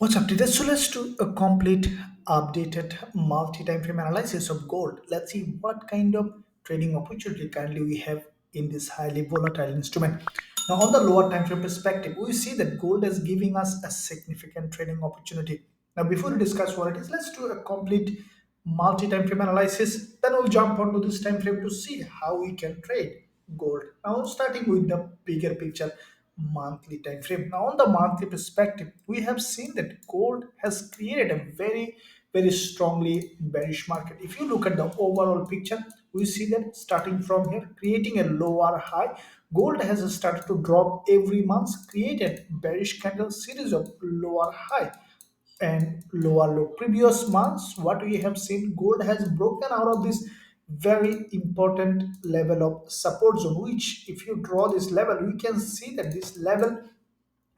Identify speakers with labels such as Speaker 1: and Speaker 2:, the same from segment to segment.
Speaker 1: What's up, Tita? So let's do a complete updated multi-time frame analysis of gold. Let's see what kind of trading opportunity currently we have in this highly volatile instrument. Now, on the lower time frame perspective, we see that gold is giving us a significant trading opportunity. Now, before we discuss what it is, let's do a complete multi-time frame analysis. Then we'll jump onto this time frame to see how we can trade gold. Now, starting with the bigger picture monthly time frame. Now, on the monthly perspective, we have seen that gold has created a very strongly bearish market. If you look at the overall picture, we see that starting from here, creating a lower high, gold has started to drop every month, created bearish candle series of lower high and lower low. Previous months, what we have seen, gold has broken out of this very important level of support zone, which if you draw this level, we can see that this level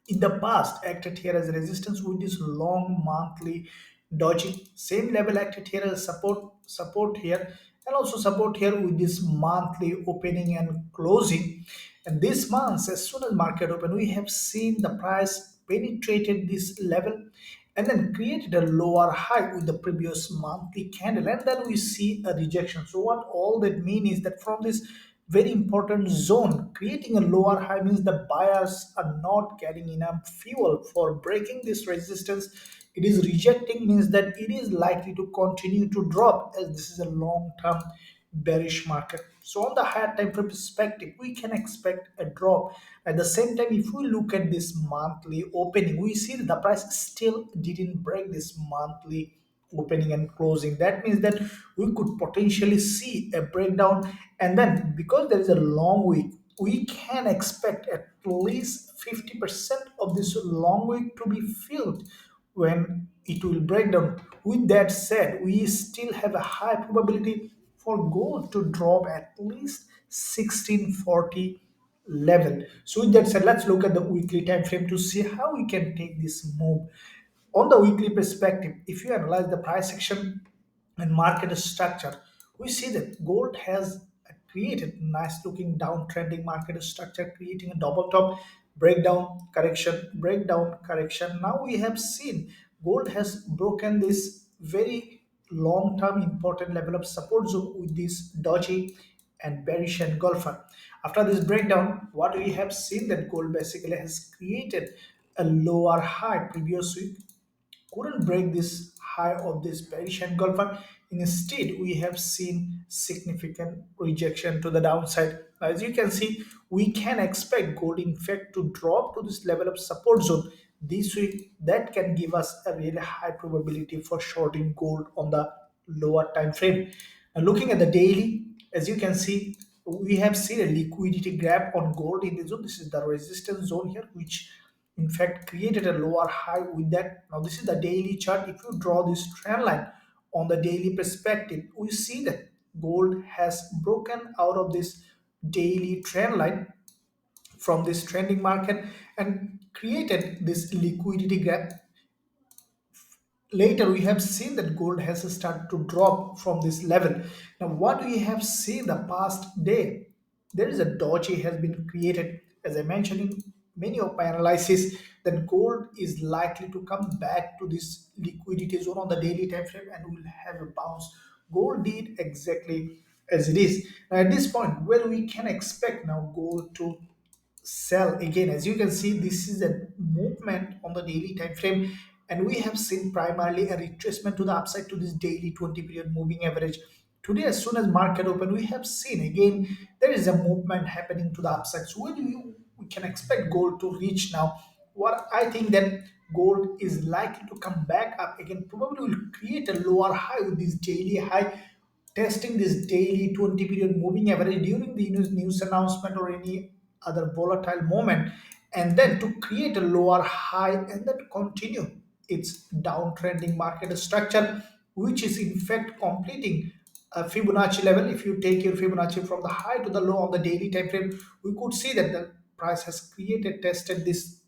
Speaker 1: in the past acted here as resistance with this long monthly dodging. Same level acted here as support here, and also support here with this monthly opening and closing. And this month, as soon as market open, we have seen the price penetrated this level and then created a lower high with the previous monthly candle, and then we see a rejection. So what all that mean is that from this very important zone, creating a lower high means the buyers are not getting enough fuel for breaking this resistance. It is rejecting means that it is likely to continue to drop, as this is a long term bearish market. So on the higher time frame perspective, we can expect a drop. At the same time, if we look at this monthly opening, we see that the price still didn't break this monthly opening and closing. That means that we could potentially see a breakdown, and then because there is a long week, we can expect at least 50% of this long week to be filled when it will break down. With that said, we still have a high probability for gold to drop at least 1640 level. So with that said, let's look at the weekly time frame to see how we can take this move. On the weekly perspective, if you analyze the price action and market structure, we see that gold has created nice looking downtrending market structure, creating a double top, breakdown, correction. Now we have seen gold has broken this very long term important level of support zone with this dodgy and bearish engulfer. After this breakdown, what we have seen that gold basically has created a lower high previous week, couldn't break this high of this bearish engulfer. Instead, we have seen significant rejection to the downside. Now, as you can see, we can expect gold in fact to drop to this level of support zone this week. That can give us a really high probability for shorting gold on the lower time frame. And looking at the daily, as you can see, we have seen a liquidity grab on gold in the zone. This is the resistance zone here, which in fact created a lower high with that. Now this is the daily chart. If you draw this trend line on the daily perspective, we see that gold has broken out of this daily trend line from this trending market and created this liquidity gap. Later we have seen that gold has started to drop from this level. Now what we have seen the past day, there is a doji has been created, as I mentioned in many of my analysis, that gold is likely to come back to this liquidity zone on the daily time frame and will have a bounce. Gold did exactly as it is. Now at this point, where we can expect now gold to sell again, as you can see, this is a movement on the daily time frame, and we have seen primarily a retracement to the upside to this daily 20 period moving average. Today, as soon as market open, we have seen again there is a movement happening to the upside. So where do you we can expect gold to reach now? What I think that gold is likely to come back up again, probably will create a lower high with this daily high, testing this daily 20 period moving average during the news announcement or any other volatile moment, and then to create a lower high and then continue its downtrending market structure, which is in fact completing a Fibonacci level. If you take your Fibonacci from the high to the low on the daily time frame, we could see that the price has tested this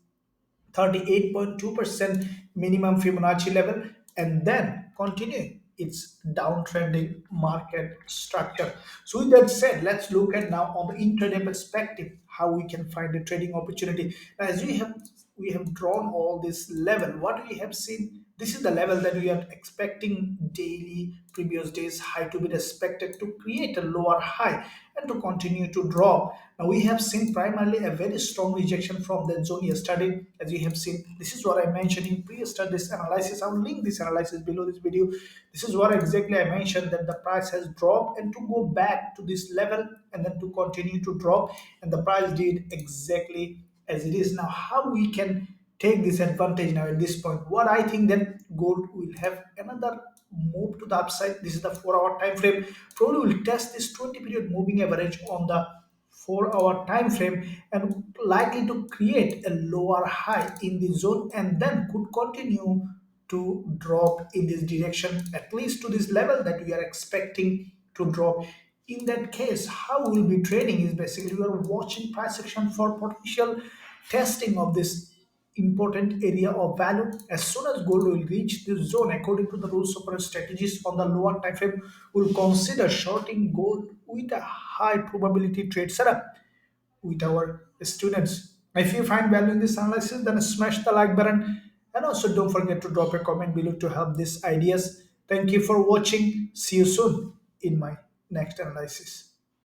Speaker 1: 38.2% minimum Fibonacci level and then continue its downtrending market structure. So with that said, let's look at now on the intraday perspective how we can find a trading opportunity. Now, as we have we have drawn all this level, what we have seen, this is the level that we are expecting daily previous days high to be respected to create a lower high and to continue to drop. Now we have seen primarily a very strong rejection from that zone yesterday. As you have seen, this is what I mentioned in pre-yesterday's analysis. I'll link this analysis below this video. This is what exactly I mentioned, that the price has dropped and to go back to this level and then to continue to drop, and the price did exactly as it is. Now how we can take this advantage now at this point? What I think, that gold will have another move to the upside. This is the 4 hour time frame. Probably will test this 20 period moving average on the 4 hour time frame and likely to create a lower high in the zone, and then could continue to drop in this direction at least to this level that we are expecting to drop. In that case, how we'll be trading is basically we are watching price action for potential testing of this important area of value. As soon as gold will reach this zone, according to the rules of our strategies on the lower time frame, we'll consider shorting gold with a high probability trade setup with our students. If you find value in this analysis, then smash the like button, and also don't forget to drop a comment below to help these ideas. Thank you for watching. See you soon in my next analysis.